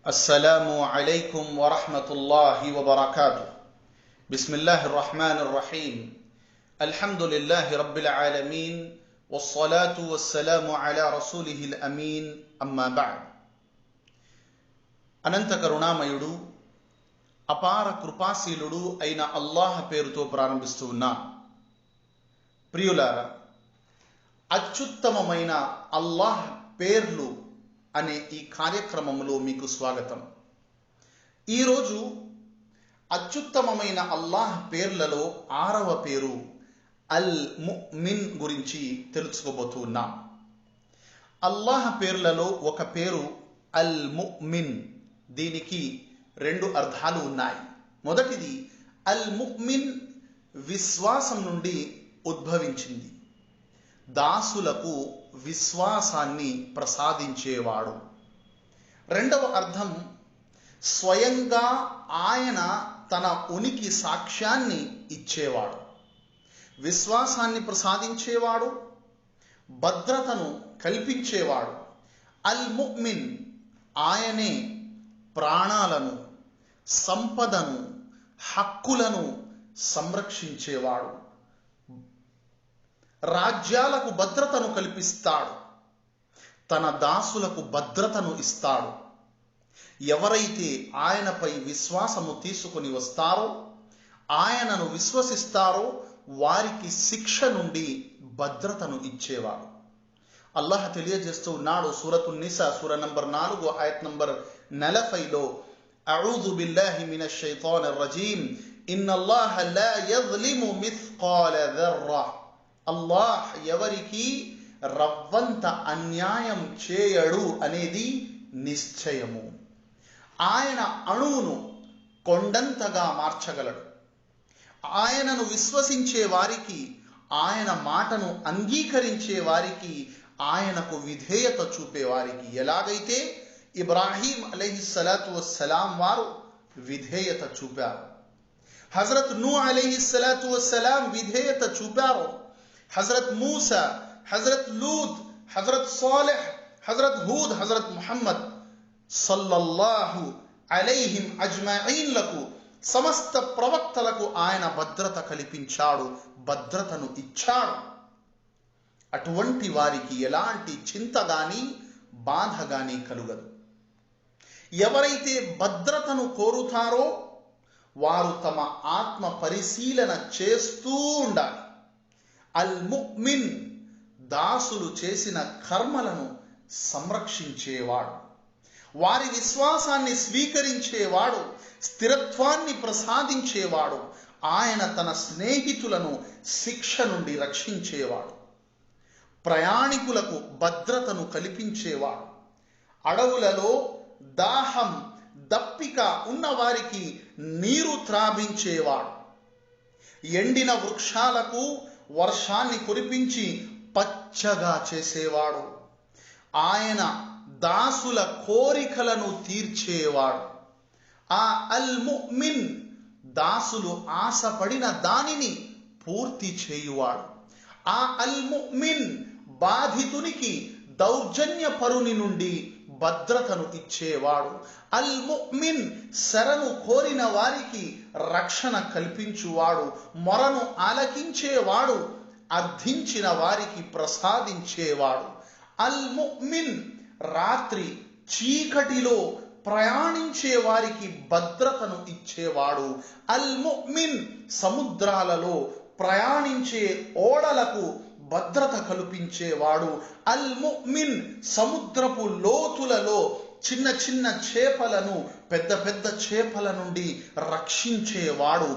अस्सलामु अलैकुम वरहमतुल्लाहि वबरकातुह। बिस्मिल्लाहिर रहमानिर रहीम। अल्हम्दुलिल्लाहि रब्बिल आलमीन वस्सलातु वस्सलामु अला रसूलिहिल अमीन। अम्मा बअद। अनंत करुणामयुडु अपार कृपाशीलुडु అయిన అల్లాహ్ పేరుతో ప్రారంభిస్తూ ఉన్నా. ప్రియులారా, అత్యుత్తమమైన అల్లాహ్ పేర్లు అనే ఈ కార్యక్రమంలో మీకు స్వాగతం. ఈరోజు అత్యుత్తమమైన అల్లాహ్ పేర్లలో 6వ పేరు అల్ ముమిన్ గురించి తెలుసుకోబోతున్నాం. అల్లాహ్ పేర్లలో ఒక పేరు అల్ ముమిన్. దీనికి 2 అర్థాలు ఉన్నాయి. మొదటిది, అల్ ముమిన్ విశ్వాసం నుండి ఉద్భవించింది, దాసులకు విశ్వాసాన్ని ప్రసాదించేవాడు. రెండవ అర్థం, స్వయంగా ఆయన తన ఉనికి సాక్ష్యాన్ని ఇచ్చేవాడు, విశ్వాసాన్ని ప్రసాదించేవాడు, భద్రతను కల్పించేవాడు. అల్ ముమిన్ ఆయనే ప్రాణాలను, సంపదను, హక్కులను సంరక్షించేవాడు, రాజ్యాలకు భద్రతను కల్పిస్తాడు, తన దాసులకు భద్రతను ఇస్తాడు. ఎవరైతే ఆయనపై విశ్వాసము తీసుకుని వస్తారో, ఆయనను విశ్వసిస్తారో వారికి శిక్ష నుండి భద్రతను ఇచ్చేవాడు. అల్లాహ్ తెలియజేస్తూ ఉన్నాడు సూరతున్ నిసా సూర నంబర్ 4 ఆయత్ నంబర్ 40లో, అఊజు బిల్లాహి మినష్ షైతానిర్ రజీం, ఇన్నల్లాహ లా యజ్లిము మిస్కాల దర్రా. అల్లాహ్ ఎవరికి రవ్వంత అన్యాయం చేయడు అనేది నిశ్చయము. ఆయన అణువును కొండంతగా మార్చగలడు. ఆయనను విశ్వసించే వారికి, ఆయన మాటను అంగీకరించే వారికి, ఆయనకు విధేయత చూపే వారికి, ఎలాగైతే ఇబ్రాహీం అలైహిస్సలాతు వస్సలాం వారు విధేయత చూపారు, హజరత్ నూ అలైహిస్సలాతు వస్సలాం విధేయత చూపారు, హజరత్ మూసా, హజరత్ లూత్, హజరత్ సాలిహ్, హజరత్ హూద్, హజరత్ ముహమ్మద్ సల్లల్లాహు అలైహిం అజ్మఈన్లకు, సమస్త ప్రవక్తలకు ఆయన భద్రత కల్పించాడు, భద్రతను ఇచ్చాడు. అటువంటి వారికి ఎలాంటి చింత గాని బాధ గాని కలుగదు. ఎవరైతే భద్రతను కోరుతారో వారు తమ ఆత్మ పరిశీలన చేస్తూ ఉండాలి. అల్ ముమిన్ దాసులు చేసిన కర్మలను సంరక్షించేవాడు, వారి విశ్వాసాన్ని స్వీకరించేవాడు, స్థిరత్వాన్ని ప్రసాదించేవాడు. ఆయన తన స్నేహితులను శిక్ష నుండి రక్షించేవాడు, ప్రయాణికులకు భద్రతను కల్పించేవాడు, అడవులలో దాహం దప్పిక ఉన్న వారికి నీరు త్రావించేవాడు, ఎండిన వృక్షాలకు వర్షాన్ని కురిపించి పచ్చగా చేసేవాడు, ఆయన దాసుల కోరికలను తీర్చేవాడు. ఆ అల్ ముమిన్ దాసులు ఆశపడిన దానిని పూర్తి చేయువాడు. ఆ అల్ ముమిన్ బాధితునికి, దౌర్జన్యపరుని నుండి భద్రతను ఇచ్చేవాడు. అల్ ముమిన్ శరణు కోరిన వారికి రక్షణ కల్పించువాడు, మొరను ఆలకించేవాడు, అర్థించిన వారికి ప్రసాదించేవాడు. అల్ ముమిన్ రాత్రి చీకటిలో ప్రయాణించే వారికి భద్రతను ఇచ్చేవాడు. అల్ ముమిన్ సముద్రాలలో ప్రయాణించే ఓడలకు భద్రత కల్పించేవాడు. అల్ ముమిన్ సముద్రపు లోతులలో చిన్న చిన్న చేపలను పెద్ద పెద్ద చేపల నుండి రక్షించేవాడు.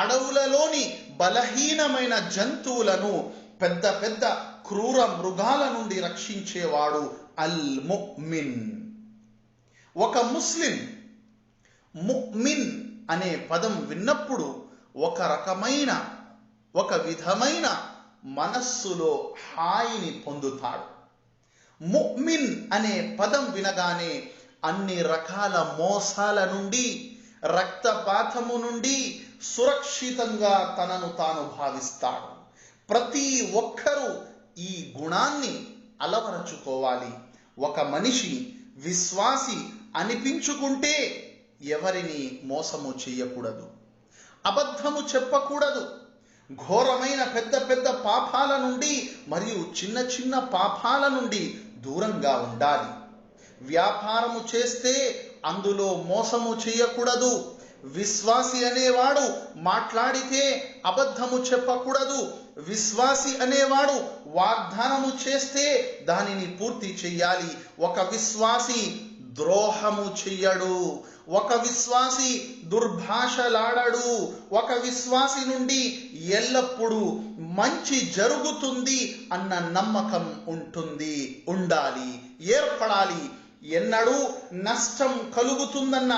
అడవులలోని బలహీనమైన జంతువులను పెద్ద పెద్ద క్రూర మృగాల నుండి రక్షించేవాడు అల్ ముమిన్. ఒక ముస్లిం ముమిన్ అనే పదం విన్నప్పుడు ఒక విధమైన మనస్సులో హాయిని పొందుతాడు. ముమిన్ అనే పదం వినగానే అన్ని రకాల మోసాల నుండి, రక్తపాతము నుండి సురక్షితంగా తనను తాను భావిస్తాడు. ప్రతి ఒక్కరూ ఈ గుణాన్ని అలవరచుకోవాలి. ఒక మనిషి విశ్వాసి అనిపించుకుంటే ఎవరిని మోసము చేయకూడదు, అబద్ధము చెప్పకూడదు. ఘోరమైన పెద్ద పెద్ద పాపాల నుండి మరియు చిన్న చిన్న పాపాల నుండి దూరంగా ఉండాలి. వ్యాపారము చేస్తే అందులో మోసము చేయకూడదు. విశ్వాసి అనేవాడు మాట్లాడితే అబద్ధము చెప్పకూడదు. విశ్వాసి అనేవాడు వాగ్దానము చేస్తే దానిని పూర్తి చెయ్యాలి. ఒక విశ్వాసి ద్రోహము చెయ్యడు, ఒక విశ్వాసి దుర్భాషలాడడు, ఒక విశ్వాసి నుండి ఎల్లప్పుడూ మంచి జరుగుతుంది అన్న నమ్మకం ఉండాలి, ఏర్పడాలి. ఎన్నడూ నష్టం కలుగుతుందన్న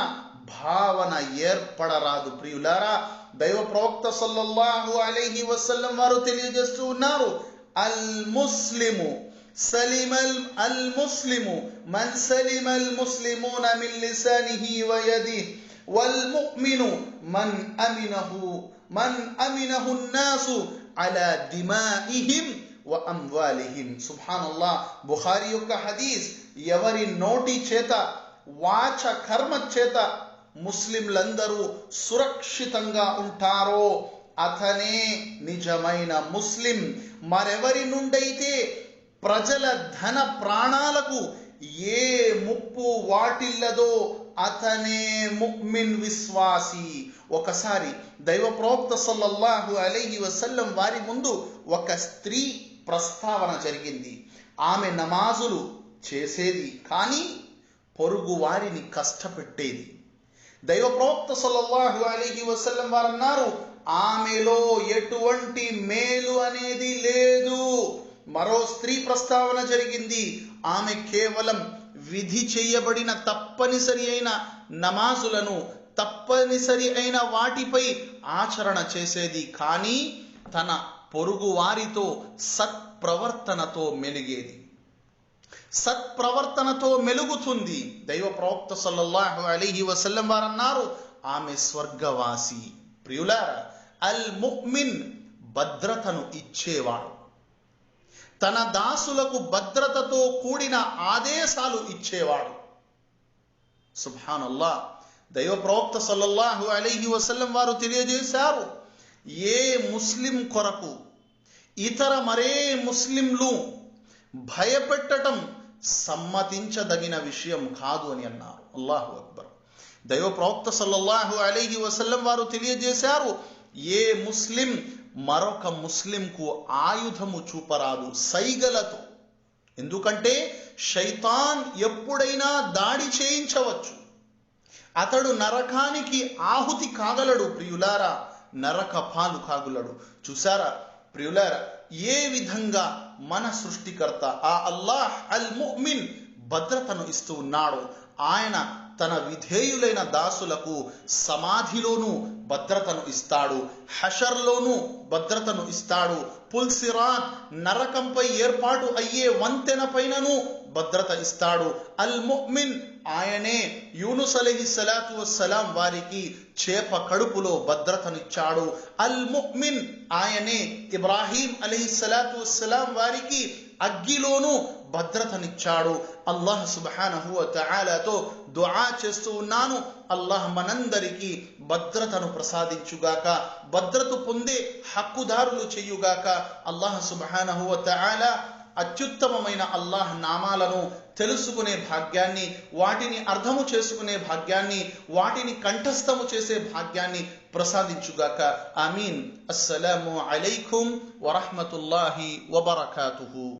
భావన ఏర్పడరాదు. ప్రియులారా, దైవ ప్రవక్త సల్లల్లాహు అలైహి వసల్లం వారు తెలియజేస్తూ ఉన్నారు, అల్ ముస్లిము అల్ ముస్లిము మన్ సలిమల్ ముస్లిమూన మిన్ లిసానిహి వ యదిహి వల్ ముమిను మన్ అమినహు అన్నాసు అలా దిమాఇహిం వ అమ్వాలిహిం. సుబ్హానల్లాహ్. బుఖారీ యొక్క హదీస్. ఎవరి నోటి చేత వాచ కర్మ చేత ముస్లింలందరూ సురక్షితంగా ఉంటారో అతనే నిజమైన ముస్లిం. మరెవరి నుండైతే ప్రజల ధన ప్రాణాలకు ఏ ముప్పు వాటిల్లదో అతనే ముഅ్మిన్, విశ్వాసి. ఒకసారి దైవ ప్రవక్త సల్లల్లాహు అలైహి వసల్లం వారి ముందు ఒక స్త్రీ ప్రస్తావన జరిగింది. ఆమె నమాజులు చేసేది, కానీ పొరుగు వారిని కష్టపెట్టేది. దైవ ప్రవక్త సల్లల్లాహు అలైహి వసల్లం వారు అన్నారు, ఆమెలో ఎటువంటి మేలు అనేది లేదు. మరో స్త్రీ ప్రస్తావన జరిగింది. ఆమె కేవలం విధి చేయబడిన తప్పనిసరి అయిన నమాజులను, తప్పనిసరి అయిన వాటిపై ఆచరణ చేసేది, కానీ తన పొరుగు వారితో సత్ప్రవర్తనతో మెలిగేది, సత్ప్రవర్తనతో మెలుగుతుంది. దైవ ప్రవక్త సల్లల్లాహు అలైహి వసల్లం వారు అన్నారు, ఆమె స్వర్గవాసి. ప్రియులారా, అల్ ముమిన్ భద్రతను ఇచ్చేవాడు, తన దాసులకు భద్రతతో కూడిన ఆదేశాలు ఇచ్చేవాడు. సుబ్హానల్లాహ్. దైవ ప్రవక్త సల్లల్లాహు అలైహి వసల్లం వారు తెలియజేశారు, ఏ ముస్లిం కొరకు ఇతర మరే ముస్లింలు భయపెట్టడం సమ్మతించదగిన విషయం కాదు అని అన్నారు. అల్లాహు అక్బర్. దైవ ప్రవక్త సల్లల్లాహు అలైహి వసల్లం వారు తెలియజేశారు, ఏ ముస్లిం మరొక ముస్లింకు ఆయుధము చూపరాదు సైగలతో. ఎందుకంటే శైతాన్ ఎప్పుడైనా దాడి చేయించవచ్చు, అతడు నరకానికి ఆహుతి కాగలడు. ప్రియులారా, నరక పాలు కాగలడు. చూసారా ప్రియులారా, ఏ విధంగా మన సృష్టికర్త ఆ అల్లాహ్ అల్ ముమిన్ భద్రతను ఇస్తూ ఉన్నాడు. ఆయన తన విధేయులైన దాసులకు సమాధిలోనూ భద్రతను ఇస్తాడు, హషర్లోనూ భద్రతను ఇస్తాడు, పుల్సిరాత్ నరకంపై ఏర్పాటు అయ్యే వంతెన పైనను భద్రత ఇస్తాడు. అల్ ముమిన్ ఆయనే యూనుస్ అలైహిస్సలాతు వస్సలాం వారికి చేప కడుపులో భద్రతనిచ్చాడు. అల్ ముమిన్ ఆయనే ఇబ్రాహీం అలైహిస్సలాతు వస్సలాం వారికి అగ్గిలోనూ భద్రతనిచ్చాడు. అల్లాహ్ సుబ్హానహు వ తఆలాతో దుఆ చేస్తూ ఉన్నాను, అల్లాహ్ మనందరికీ భద్రతను ప్రసాదించుగాక, భద్రత పొందే హక్కుదారులు చెయ్యుగాక. అల్లాహ్ సుబ్హానహు వ తఆలా అత్యుత్తమమైన అల్లాహ్ నామాలను తెలుసుకునే భాగ్యాన్ని, వాటిని అర్థము చేసుకునే భాగ్యాన్ని, వాటిని కంఠస్థము చేసే భాగ్యాన్ని ప్రసాదించుగాక. ఆమీన్. అస్సలాము అలైకుం వరహ్మతుల్లాహి వబరకాతుహు.